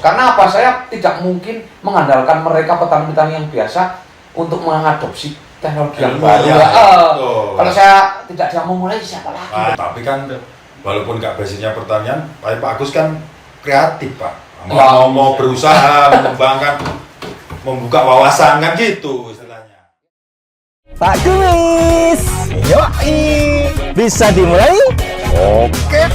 Karena apa? Saya tidak mungkin mengandalkan mereka petani-petani yang biasa untuk mengadopsi teknologi yang baru. Kalau saya tidak bisa memulai, siapa lagi? Tapi kan walaupun nggak basicnya pertanian, Pak Agus kan kreatif Pak. Mau berusaha mengembangkan, membuka wawasan kan gitu istilahnya. Pak Kumis, yoi, bisa dimulai? Oke.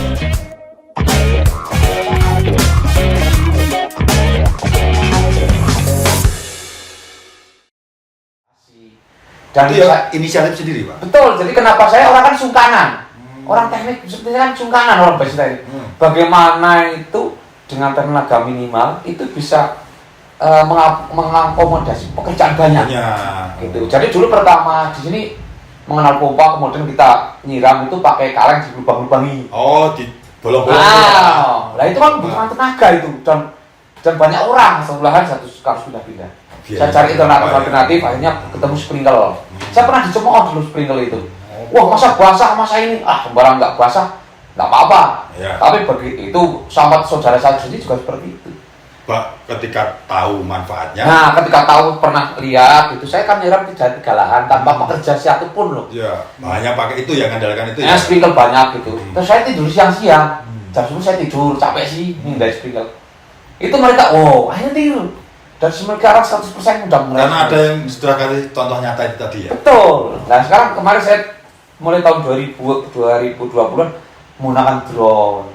Dan itu ya inisiatif sendiri Pak? Betul, jadi kenapa saya orang kan sungkanan. Orang teknik seperti kan sungkanan orang basic teknik. Bagaimana itu dengan tenaga minimal itu bisa mengakomodasi pekerjaan banyak. Gitu. Jadi dulu pertama di sini mengenal pompa, kemudian kita nyiram itu pakai kaleng dilubang-lubangi. Oh, di bolong-bolong. Nah, itu kan butuh tenaga itu dan banyak orang sebelahan satu harus pindah-pindah. Saya cari alternatif, akhirnya ketemu sprinkle. Saya pernah dicemooh dulu sprinkle itu. Wah, masa basah, masa ini? Sembarang nggak basah, nggak apa-apa. Ya. Tapi begitu itu sama saudara saya sendiri juga seperti itu. Pak, ketika tahu manfaatnya. Nah, ketika tahu pernah lihat itu, saya kan nyiram 3 lahan tanpa pekerja satupun loh. Ya, hanya pakai itu yang andalkan itu. Ya, sprinkle banyak gitu. Terus saya tidur siang-siang. Jam 10 saya tidur, capek sih dari sprinkle. Itu mereka, akhirnya tidur. Dan sekarang 100% udah mulai. Karena ada yang sudah kasih contoh nyata itu tadi ya. Betul. Nah sekarang kemarin saya mulai tahun 2020-an menggunakan drone.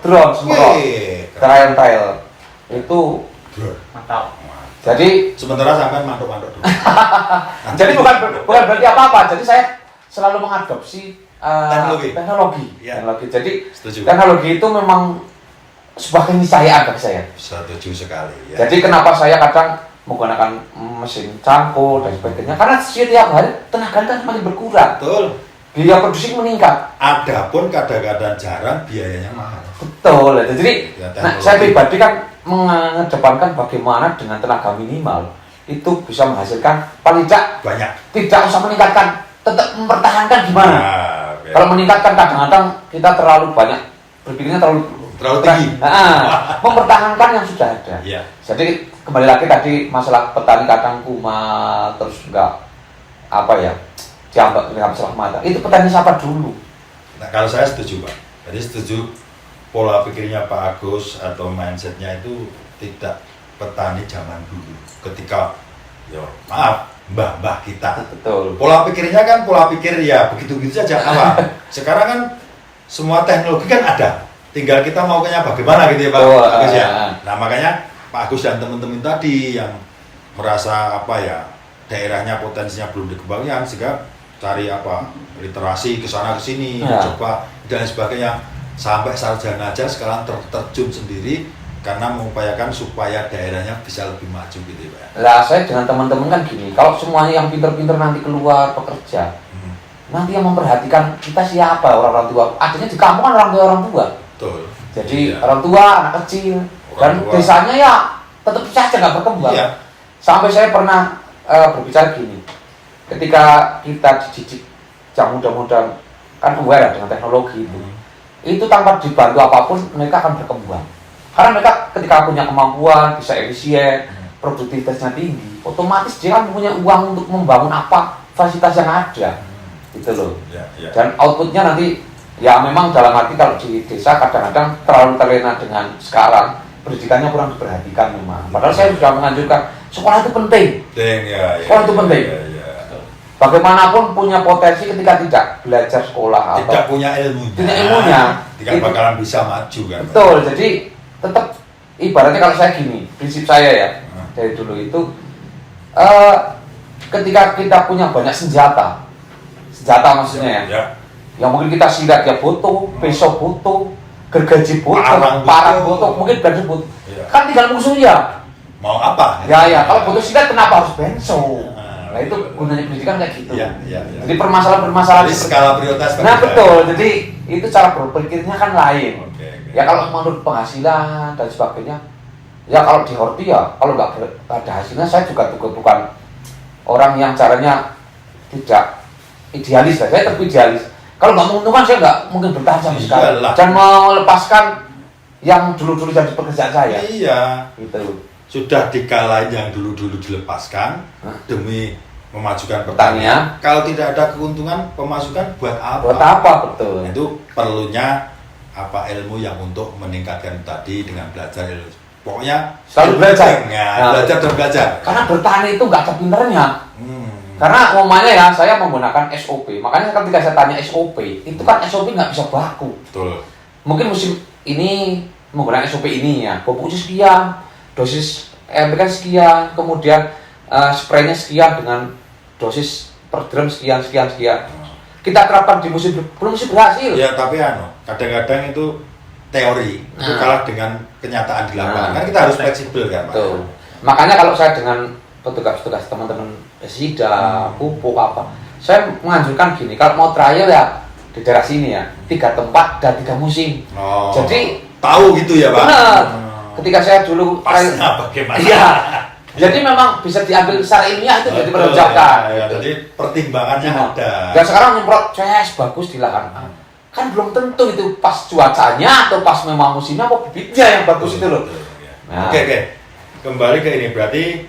Drone semua. Trial itu mantap. Jadi sementara sampai mantuk-mantuk dulu. Jadi bukan berarti apa-apa. Jadi saya selalu mengadopsi teknologi. Ya. Jadi setuju. teknologi itu memang sebuah keniscayaan bagi saya. Setuju sekali. Ya. Jadi kenapa saya kadang menggunakan mesin cangkul dan sebagainya? Karena setiap hari tenaga kan semakin berkurang. Betul. Biaya produksi meningkat. Adapun kadang-kadang jarang biayanya mahal. Betul. Jadi saya pribadi kan mengedepankan bagaimana dengan tenaga minimal itu bisa menghasilkan paling tidak banyak. Tidak usah meningkatkan, tetap mempertahankan gimana? Kalau meningkatkan kadang-kadang kita terlalu banyak berpikirnya terlalu tinggi. Mempertahankan yang sudah ada. Ya. Jadi kembali lagi tadi masalah petani kadang kumat terus enggak diambak dengan masalah mata. Itu petani siapa dulu? Nah, kalau saya setuju Pak. Jadi setuju pola pikirnya Pak Agus atau mindsetnya itu tidak petani zaman dulu. Ketika mbah-mbah kita. Betul. Pola pikirnya kan pola pikir ya begitu-begitu saja awal. Sekarang kan semua teknologi kan ada. Tinggal kita maunya bagaimana gitu ya Pak Agus ya. Nah makanya Pak Agus dan teman-teman tadi yang merasa daerahnya potensinya belum dikembangkan sehingga cari literasi ke sana ke sini, coba dan sebagainya sampai sarjana aja sekarang terjun sendiri karena mengupayakan supaya daerahnya bisa lebih maju gitu ya Pak. Lah saya dengan teman-teman kan gini, kalau semuanya yang pinter-pinter nanti keluar bekerja, nanti yang memperhatikan kita siapa orang tua? Adanya di kampung kan orang tua. Betul. Jadi orang tua, anak kecil, dan desanya ya tetap saja nggak berkembang. Iya. Sampai saya pernah berbicara gini, ketika kita dididik yang muda-muda kan aware dengan teknologi itu tanpa dibantu apapun mereka akan berkembang. Karena mereka ketika punya kemampuan, bisa efisien, produktivitasnya tinggi, otomatis dia kan punya uang untuk membangun fasilitas yang ada, gitu loh. Dan outputnya nanti ya memang dalam arti kalau di desa kadang-kadang terlalu terlena dengan sekarang pendidikannya kurang diperhatikan memang. Padahal saya sudah menganjurkan sekolah itu penting. Sekolah itu penting. Bagaimanapun punya potensi ketika tidak belajar sekolah tidak punya ilmunya. Tidak ilmunya. Tidak bakalan bisa maju kan. Betul. Jadi tetap ibaratnya kalau saya gini, prinsip saya ya dari dulu itu ketika kita punya banyak senjata maksudnya ya. Yang mungkin kita silat ya butuh, pisau butuh, gergaji butuh, parang butuh, mungkin gergaji butuh. Kan tinggal musuhnya. Mau apa? Ya, kalau butuh silat kenapa harus benso? Nah itu gunanya pendidikan kayak gitu. Jadi permasalahan-permasalahan. Jadi skala prioritas. Nah betul. Jadi itu cara berpikirnya kan lain. Ya kalau menurut penghasilan dan sebagainya, ya kalau di horti ya kalau nggak ada hasilnya saya juga bukan orang yang caranya tidak idealis lah. Saya tetap idealis. Kalau nggak menguntungkan saya nggak mungkin bertahan sampai sekarang. Dan melepaskan yang dulu-dulu jadi pekerjaan saya. Iya. Gitu. Sudah dikalahin yang dulu-dulu dilepaskan demi memajukan Pertanian. Kalau tidak ada keuntungan pemasukan buat apa? Buat apa, betul. Itu perlunya apa ilmu yang untuk meningkatkan tadi dengan belajar ilmu. Pokoknya selalu belajar. Belajar dan belajar. Karena bertani itu nggak ada pinternya. Karena umumnya ya saya menggunakan SOP. Makanya ketika saya tanya SOP, itu kan SOP nggak bisa baku. Betul. Mungkin musim ini menggunakan SOP ini ya, pupuknya sekian, dosis NPK sekian, kemudian spraynya sekian dengan dosis per drum sekian. Kita terapkan di musim belum sih berhasil. Ya tapi kadang-kadang itu teori itu kalah dengan kenyataan di lapangan. Kan kita harus fleksibel kan, Pak. Betul. Makanya kalau saya dengan petugas-petugas teman-teman pesida, pupuk apa, saya menganjurkan gini, kalau mau trial ya di daerah sini ya, 3 tempat dan 3 musim. Jadi tahu gitu ya, Pak. Benar. Ketika saya dulu pasnya bagaimana? Iya. Jadi memang bisa diambil secara ilmiah itu jadi peruncakan. Ya, jadi pertimbangannya ada. Dan sekarang nyemprot CS bagus di lahan. Kan belum tentu itu pas cuacanya atau pas memang musimnya apa bibitnya yang bagus itu loh. Nah. Oke. Kembali ke ini berarti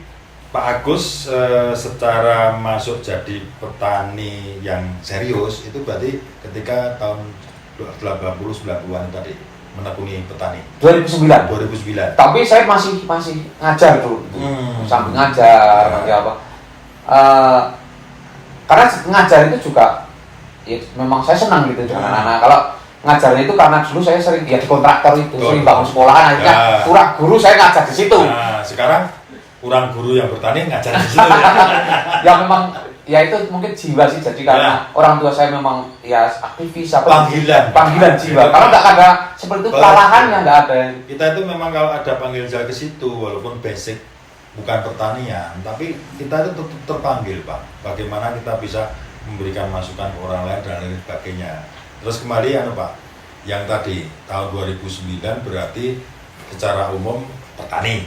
Pak Agus secara masuk jadi petani yang serius itu berarti ketika tahun 80-90-an tadi menekuni petani. 2009. Tapi saya masih ngajar dulu. Sambil ngajar apa. Karena ngajar itu juga ya memang saya senang gitu dengan anak-anak. Kalau ngajarnya itu karena dulu saya sering ya di kontraktor itu, sering bangun sekolahan akhirnya kurang guru saya ngajar di situ. Nah, sekarang kurang guru yang bertani ngajar di situ ya. Ya memang ya itu mungkin jiwa sih, jadi karena orang tua saya memang ya aktivis apa panggilan jiwa. Kalau nggak ada seperti itu kelalahannya nggak ada. Kita itu memang kalau ada panggilan jiwa ke situ walaupun basic bukan pertanian, tapi kita itu tetap terpanggil, Pak. Bagaimana kita bisa memberikan masukan ke orang lain dan lain sebagainya. Terus kembali Pak, yang tadi tahun 2009 berarti secara umum petani.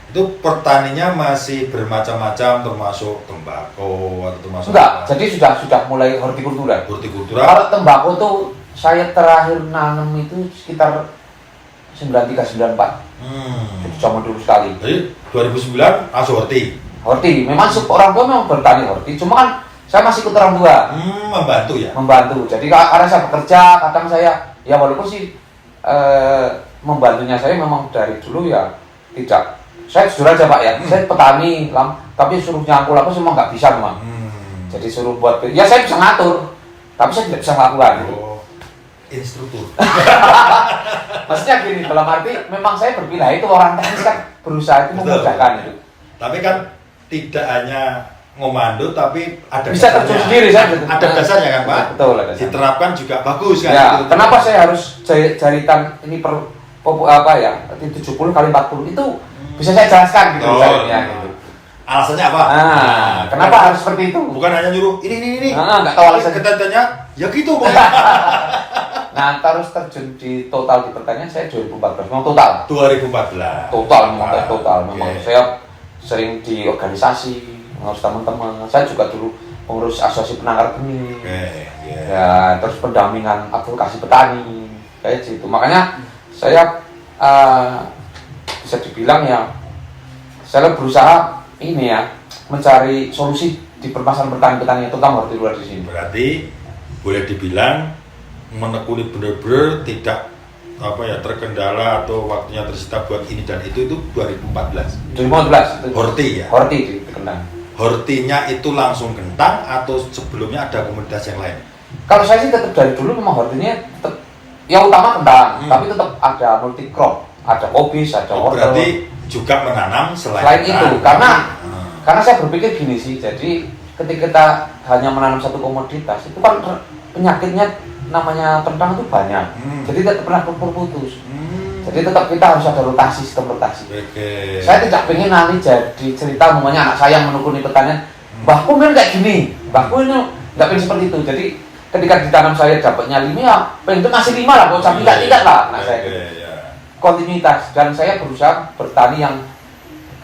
Itu pertaninya masih bermacam-macam termasuk tembakau atau termasuk enggak, jadi sudah mulai hortikultura. Kalau tembakau tuh saya terakhir nanam itu sekitar 93-94. Itu zaman dulu sekali. Jadi 2009 langsung horti. Memang orang tua memang bertani horti, cuma kan saya masih ikut orang tua. Membantu ya? Membantu. Jadi karena saya bekerja, kadang saya ya walaupun sih membantunya saya memang dari dulu ya tidak. Saya jujur aja Pak ya, saya petani, tapi suruh nyangkul apa semua nggak bisa memang. Jadi suruh buat, ya saya bisa ngatur, tapi saya tidak bisa melakukan. Instruktur. Maksudnya gini, dalam arti memang saya berpindah itu orang teknis kan berusaha itu memudahkan itu. Tapi kan tidak hanya ngomando, tapi ada bisa terjun sendiri saya. Ada dasarnya kan Pak? Betul. Ada diterapkan juga bagus kan? Ya, itu. Kenapa saya harus jaritan ini apa ya 70 kali 40 itu bisa saya jelaskan gitu gitu. Alasannya apa? Kenapa harus seperti itu? Bukan hanya nyuruh ini. Nggak tahu alasannya. Kita tanya, ya gitu Pak. Nah, terus terjun di total di pertanian saya 2014. Memang total. 2014. Total memang saya sering di organisasi, ngurus teman-teman. Saya juga dulu pengurus asosiasi penangkar benih. Ya, terus pendampingan advokasi petani. Kayak gitu. Makanya saya bisa dibilang ya saya berusaha ini ya mencari solusi di permasalahan petani terutama hortikultura di sini. Berarti boleh dibilang menekuni benar-benar tidak terkendala atau waktunya tersita buat ini dan itu 2014 itu horti ya? Horti di Kentang. Hortinya itu langsung kentang atau sebelumnya ada komunitas yang lain? Kalau saya sih tetap dari dulu memang hortinya tetap yang utama kentang, tapi tetap ada multi crop, ada kobis, ada wortel. Berarti juga menanam selain itu karena saya berpikir gini sih, jadi ketika kita hanya menanam satu komoditas itu kan penyakitnya namanya kentang itu banyak, jadi tidak pernah putus. Jadi tetap kita harus ada sistem rotasi. Saya tidak pengen nanti jadi cerita umumnya anak saya yang menekuni pertanian, mbahku kan kayak gini, mbahku ini nggak pengen seperti itu. Jadi ketika ditanam saya dapatnya 5 ya, pengen masih 5 lah, kalau sampai tidak lah. Nah saya kontinuitas dan saya berusaha bertani yang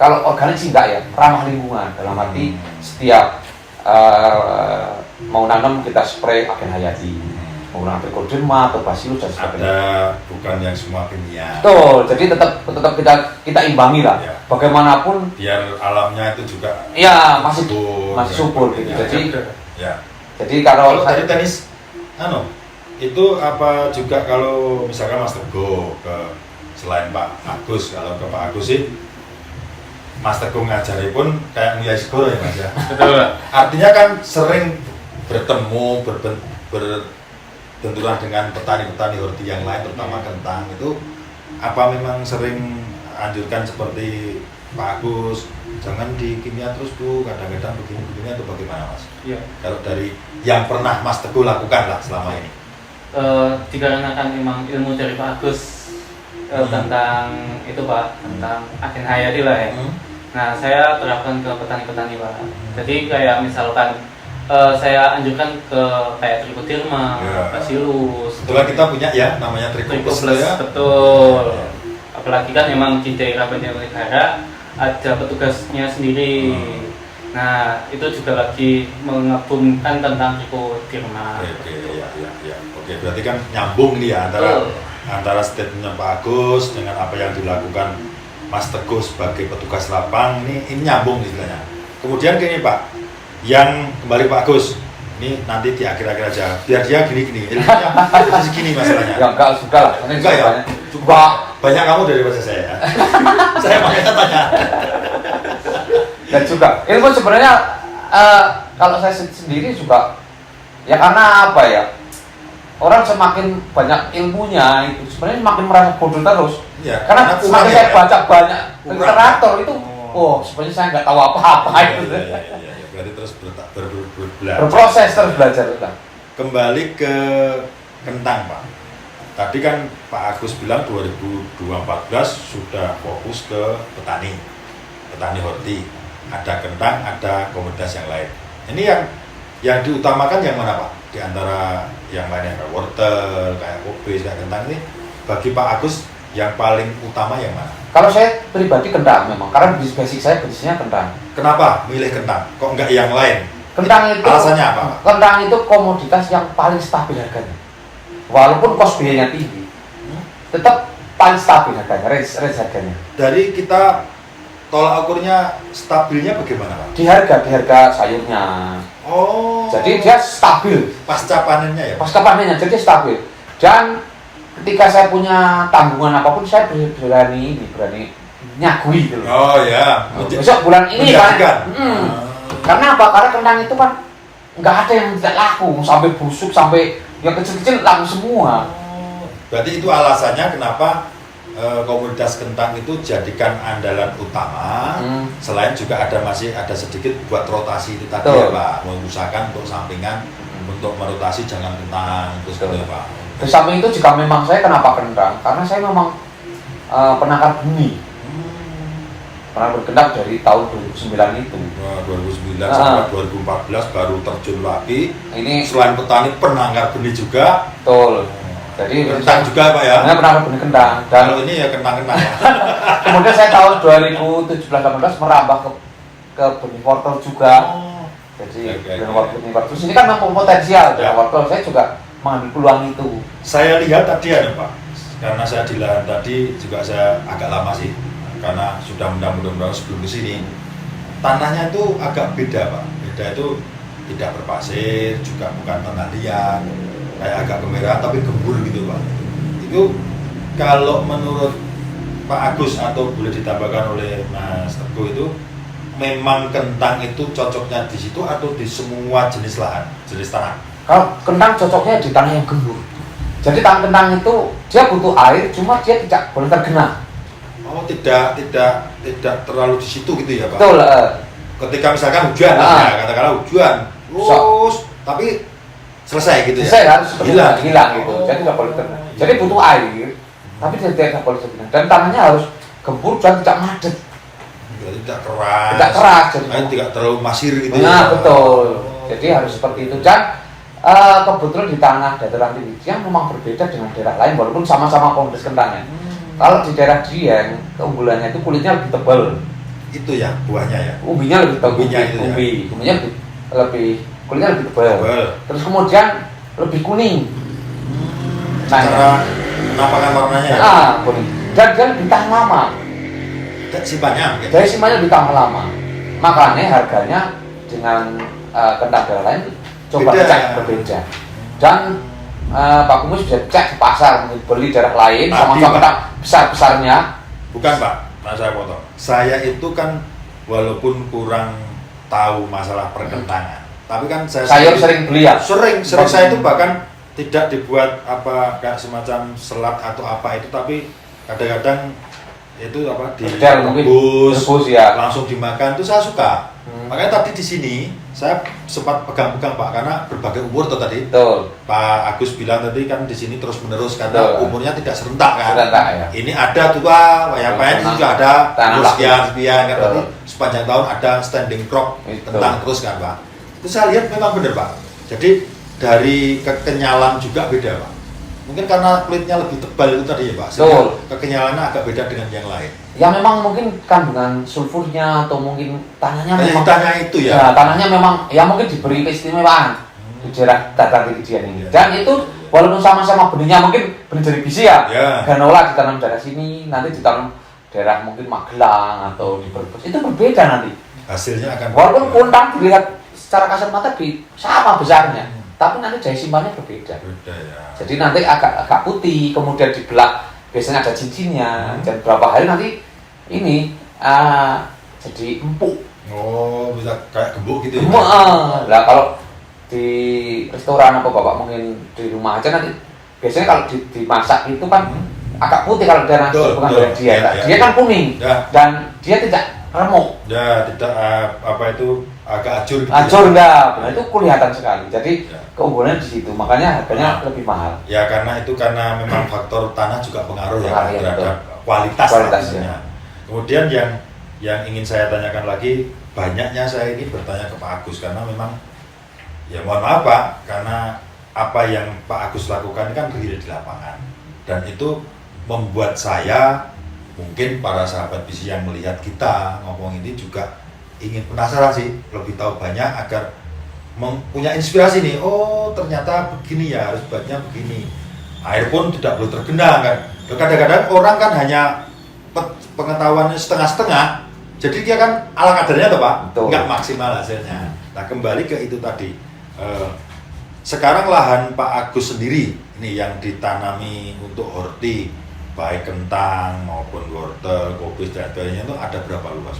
kalau organik sih enggak ya, ramah lingkungan dalam arti setiap mau nanam kita spray agen hayati. menggunakan trichoderma atau bacillus dan sebagainya. Ada, bukan yang semua kimia. Betul, jadi tetap kita imbangi lah. Ya. Bagaimanapun Biar alamnya itu juga ya masih subur gitu. Ya. Jadi kalau tadi tenis, itu apa juga kalau misalkan Mas Teguh ke selain Pak Agus, kalau ke Pak Agus sih Mas Teguh ngajari pun kayak Mia Segoro ya Mas ya. Betul. Artinya kan sering bertemu, berbenturan dengan petani-petani horti yang lain, terutama kentang itu. Apa memang sering anjurkan seperti Pak Agus, jangan di kimia terus Bu, kadang-kadang begini-begini atau bagaimana Mas? Iya. Kalau dari yang pernah Mas Teguh lakukan lah selama ini. Dikarenakan memang ilmu dari Pak Agus tentang itu Pak, tentang agen hayati lah ya. Nah, saya terapkan ke petani-petani Pak. Jadi kayak misalkan saya anjurkan ke kayak trichoderma, bacillus. Kebetulan kita punya ya namanya Trichoplus ya. Betul. Apalagi kan memang di daerah Banjarnegara ada petugasnya sendiri. Nah, itu juga lagi mengagumkan tentang trichoderma. Oke, ya. Oke, berarti kan nyambung nih ya antara statementnya Pak Agus dengan apa yang dilakukan Mas Teguh sebagai petugas lapang ini nyambung istilahnya. Kemudian gini Pak, yang kembali Pak Agus, ini nanti di akhir-akhir aja, biar dia gini-gini, ilmunya segini masalahnya. Ya enggak suka lah, Enggak ya, coba banyak kamu daripada saya. Saya makanya tanya. Dan juga ilmu sebenarnya kalau saya sendiri juga ya karena apa ya, orang semakin banyak ilmunya itu sebenarnya semakin merasa bodoh terus. Ya, karena semakin saya baca banyak literatur itu, sebenarnya saya nggak tahu apa-apa itu. Berarti terus berproses terus belajar. Kembali ke kentang Pak. Tadi kan Pak Agus bilang 2014 sudah fokus ke petani horti. Ada kentang, ada komoditas yang lain. Ini yang diutamakan yang mana Pak? Di antara yang lainnya kayak wortel, kayak kopi, kayak kentang ini bagi Pak Agus yang paling utama yang mana? Kalau saya pribadi kentang memang, karena basic saya bisnisnya kentang. Kenapa milih kentang? Kok enggak yang lain? Kentang itu alasannya apa? Kentang itu komoditas yang paling stabil harganya. Walaupun cost biayanya tinggi, tetap paling stabil harganya, range harganya. Dari kita tolak ukurnya stabilnya bagaimana Pak? Di harga sayurnya. Oh. Jadi dia stabil. Pasca panennya ya? Pasca panennya, jadi stabil. Dan ketika saya punya tanggungan apapun, saya berani nyagui gitu. Oh ya. Besok bulan ini kan. Karena apa? Karena kentang itu kan nggak ada yang tidak laku, sampai busuk, sampai yang kecil-kecil laku semua. Berarti itu alasannya kenapa komoditas kentang itu jadikan andalan utama. Selain juga masih ada sedikit buat rotasi itu tadi ya Pak, mengusahakan untuk sampingan untuk merotasi jangan kentang terus gitu ya Pak. Di samping itu juga memang saya kenapa kentang, karena saya memang penangkar benih. Pernah berkendak dari tahun 2009 itu. 2009 sampai 2014 baru terjun lagi. Ini selain petani penangkar benih juga. Betul. Jadi kentang juga Pak ya? Saya penangkar benih kentang. Dan kalau ini ya kentang-kentang. Kemudian saya tahun 2017-18 merambah ke benih wortel juga. Jadi benih wortel ini kan memang potensial benih wortel. Saya juga mengambil peluang itu. Saya lihat tadi ada Pak, karena saya di lahan tadi juga saya agak lama sih. Karena sudah mudah-mudahan sebelum kesini tanahnya itu agak beda Pak. Beda itu tidak berpasir, juga bukan tanah liat, kayak agak kemerahan tapi gembur gitu Pak. Itu kalau menurut Pak Agus atau boleh ditambahkan oleh Mas Teguh itu memang kentang itu cocoknya di situ atau di semua jenis lahan, jenis tanah? Kalau kentang cocoknya di tanah yang gembur. Jadi kentang itu dia butuh air, cuma dia tidak boleh tergenang. Oh, tidak terlalu di situ gitu ya Pak? Betul. Ketika misalkan hujan, ya, katakanlah hujan, terus tapi selesai gitu selesai, ya? Harus hilang gitu. Jadi tidak boleh tergenang. Jadi butuh air, tapi tidak boleh tergenang. Dan tanahnya harus gembur dan tidak madet. Tidak keras. Tidak keras. Jadi tidak terlalu masir gitu. Nah, ya? Betul. Jadi harus seperti itu. Dan kebetulan di tanah dataran tinggi yang memang berbeda dengan daerah lain, walaupun sama-sama komoditas kentangnya. Kalau di daerah Dieng, keunggulannya itu kulitnya lebih tebal. Itu ya buahnya ya. Umbinya lebih tebal. Umbinya lebih kulitnya lebih tebal. Terus kemudian lebih kuning. Cara penampakan warnanya ya. Kuning. Dan dia lebih tahan lama. Dan simpannya. Jadi simpannya lebih tahan lama. Makanya harganya dengan kentang darah lain coba Beda. cek berbeda. Dan Pak Kumus bisa cek di pasar, beli darah lain sama Tadi, kentang besar-besarnya. Bukan Pak, nah saya potong. Saya itu kan walaupun kurang tahu masalah perkentangan, tapi kan Saya sering beli ya. Sering saya itu bahkan tidak dibuat apa kayak semacam selat atau apa itu, tapi kadang-kadang itu apa direbus ya. langsung dimakan itu saya suka. Makanya tadi di sini saya sempat pegang-pegang Pak karena berbagai umur tuh tadi. Betul. Pak Agus bilang tadi kan di sini terus menerus karena Betul. umurnya tidak serentak kan. Serentak, ya. Ini ada tua, wayang-wayang juga ada Tanam terus sekian kan, Betul. berarti sepanjang tahun ada standing crop Betul. kentang terus kan Pak. Itu saya lihat memang benar Pak. Jadi dari kekenyalan juga beda Pak. Mungkin karena kulitnya lebih tebal itu tadi ya Pak. Sehingga kekenyalannya agak beda dengan yang lain. Ya memang mungkin kandungan sulfurnya atau mungkin tanahnya memang tanahnya itu ya. Ya, tanahnya memang ya mungkin diberi keistimewaan di daerah dataran tinggi ini. Ya. Dan itu walaupun sama-sama benihnya mungkin benih dari biji ya. Ya. Granola ditanam daerah sini, nanti ditanam daerah mungkin Magelang atau di Brebes. Itu berbeda nanti. Hasilnya akan Walaupun kuntang dilihat secara kasat mata sama besarnya, tapi nanti daya simpannya berbeda. Beda ya. Jadi nanti agak putih, kemudian dibelah, biasanya ada cincinnya, dan berapa hari nanti ini jadi empuk. Oh, bisa kayak gembuk gitu ya. Gembuk. Lah kalau di restoran apa bapak mungkin di rumah aja nanti biasanya kalau dimasak itu kan agak putih kalau dia nasi bukan dari dia. Dia kan kuning dan dia tidak remuk. Ya, tidak apa itu agak acur gitu. Acur enggak, nah, itu kelihatan sekali. Jadi keunggulannya di situ, makanya harganya lebih mahal. Ya karena memang faktor tanah juga pengaruh ya terhadap kualitas kualitasnya. artinya. Kemudian yang ingin saya tanyakan lagi, banyaknya saya ini bertanya ke Pak Agus karena memang ya mohon maaf Pak, karena apa yang Pak Agus lakukan ini kan real di lapangan dan itu membuat saya, mungkin para sahabat visi yang melihat kita ngomong ini juga ingin penasaran sih, lebih tahu banyak agar punya inspirasi nih. Oh ternyata begini ya, harus buatnya begini. Air pun tidak perlu tergenang kan. Kadang-kadang orang kan hanya pengetahuannya setengah-setengah, jadi dia kan ala kadarnya tuh Pak, nggak maksimal hasilnya. Nah kembali ke itu tadi. Sekarang lahan Pak Agus sendiri ini yang ditanami untuk horti, baik kentang maupun wortel, kubis dan sebagainya itu ada berapa luas?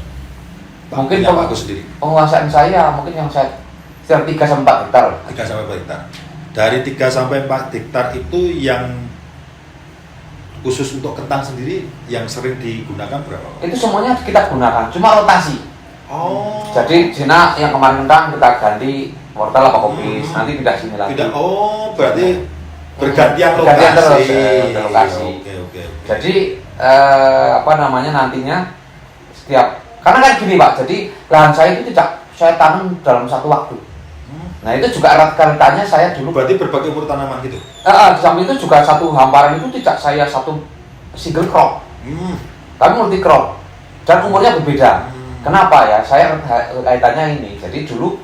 Mungkin Pak Agus sendiri. Penguasaan saya mungkin yang saya sekitar 3 sampai 4 hektar. 3 sampai 4 hektar. Dari 3 sampai 4 hektar itu yang khusus untuk kentang sendiri yang sering digunakan berapa? Itu semuanya kita gunakan, cuma rotasi. Oh. Jadi Cina yang kemarin kentang kita ganti wortel apa kubis, nanti tidak sini lagi. Tidak. Oh, berarti bergantian lokasi. Bergantian terus lokasi. Oke. Jadi apa namanya nantinya setiap, karena kan gini Pak, jadi lahan saya itu tidak saya tanam dalam satu waktu. Nah itu juga rata-ratanya saya dulu. Berarti berbagai umur tanaman gitu? Di samping itu juga satu hamparan itu tidak saya satu single crop, tapi multi crop dan umurnya berbeda. Kenapa ya? Saya kaitannya ini. Jadi dulu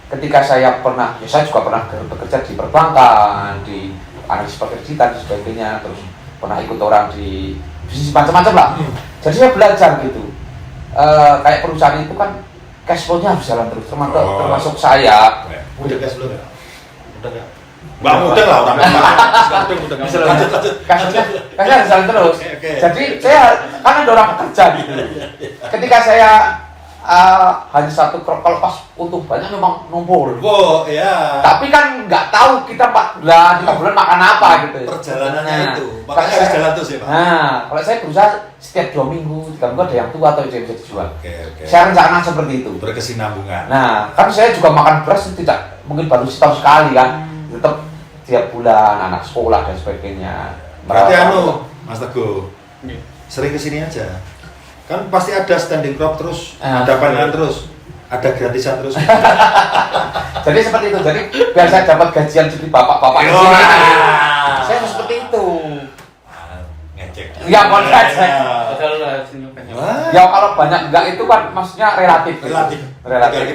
ketika saya pernah, ya saya juga pernah bekerja di perbankan, di analisis pekerjaan dan sebagainya, terus pernah ikut orang di bisnis macam-macam lah. Jadi saya belajar gitu. Kayak perusahaan itu kan cash flow-nya harus jalan terus, termasuk saya. Udah cash flow ya? Udah ya? Nggak mudah lah orang lanjut. Kasusnya harus jalan terus. Okay. Jadi saya kan ada orang bekerja gitu. Ketika saya hanya satu crop, kalau pas untung banyak memang numpuk. Oh iya. Tapi kan nggak tahu kita 4 bulan makan apa gitu. Perjalanannya itu, makanya harus jalan terus ya Pak. Nah, kalau saya berusaha setiap 2 minggu, 3 minggu ada yang tua atau yang bisa dijual. Oke. Saya rencana seperti itu. Berkesinambungan. Nah, kan saya juga makan beras tidak mungkin baru setahun sekali kan, tetap tiap bulan anak sekolah dan sebagainya. Berarti Mas Teguh, sering kesini aja. Kan pasti ada standing crop terus, ada panenan terus, ada gratisan terus. Jadi seperti itu. Jadi biar saya dapat gajian seperti bapak-bapak di sini. Saya harus seperti itu. Ngecek. Ya, bukan ngecek. Ya kalau banyak enggak itu kan maksudnya relatif. Relatif.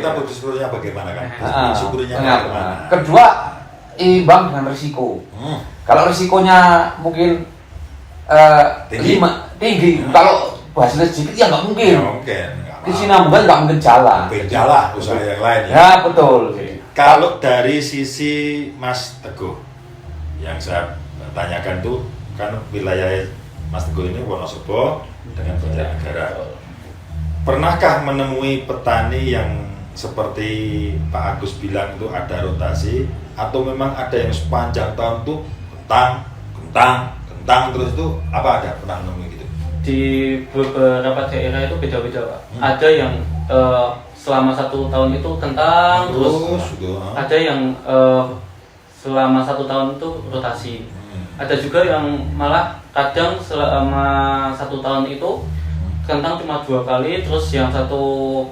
Kita berdiskusinya bagaimana kan? Syukurnya bagaimana? Kedua, imbang dengan risiko. Kalau risikonya mungkin tinggi. Kalau hasilnya sedikit ya nggak mungkin. Ya mungkin. Kesinambungan nggak mungkin jalan. Beda lah usaha yang lain ya. Ya betul. Kalau dari sisi Mas Teguh, yang saya tanyakan tuh kan wilayah Mas Teguh ini Wonosobo dengan Banjarnegara. Pernahkah menemui petani yang seperti Pak Agus bilang itu ada rotasi, atau memang ada yang sepanjang tahun tuh kentang terus tuh apa ada pernah menemui gitu? Di beberapa daerah itu beda-beda Pak. Ada yang selama 1 tahun itu kentang terus gitu. Ada yang selama 1 tahun itu rotasi. Ada juga yang malah kadang selama 1 tahun itu kentang cuma 2 kali, terus yang satu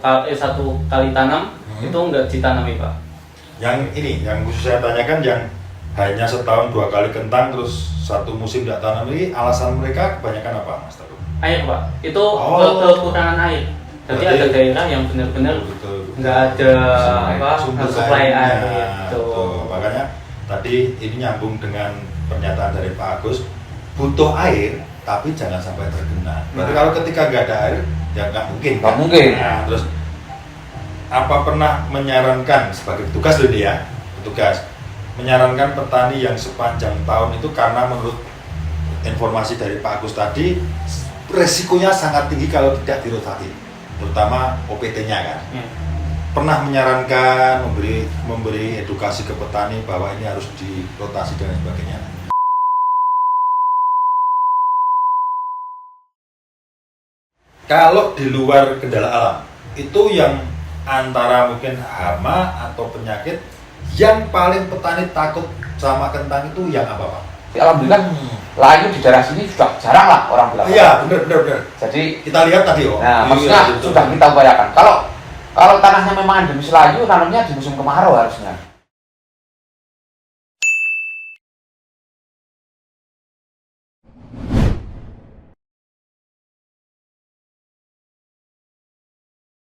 kali tanam itu enggak ditanami Pak. Yang ini yang khusus saya tanyakan yang hanya setahun 2 kali kentang terus 1 musim tidak tanam ini, alasan mereka kebanyakan apa Mas Teguh? Air Pak, itu kekurangan air. Jadi ada daerah yang benar-benar nggak ada supply air gitu. Makanya tadi ini nyambung dengan pernyataan dari Pak Agus, butuh air tapi jangan sampai tergenang. Berarti kalau ketika nggak ada air ya nggak mungkin. Nggak mungkin. Nah, terus apa pernah menyarankan sebagai petugas loh dia, petugas menyarankan petani yang sepanjang tahun itu, karena menurut informasi dari Pak Agus tadi resikonya sangat tinggi kalau tidak dirotasi, terutama OPT-nya kan. Pernah menyarankan memberi edukasi ke petani bahwa ini harus dirotasi dan sebagainya. Kalau di luar kendala alam itu yang antara mungkin hama atau penyakit yang paling petani takut sama kentang itu yang apa Pak? Alhamdulillah layu di daerah sini sudah jarang lah orang bilang. Iya benar. Jadi kita lihat tadi nah maksudnya sudah kita upayakan. Kalau tanahnya memang endemis layu, tanamnya di musim kemarau harusnya.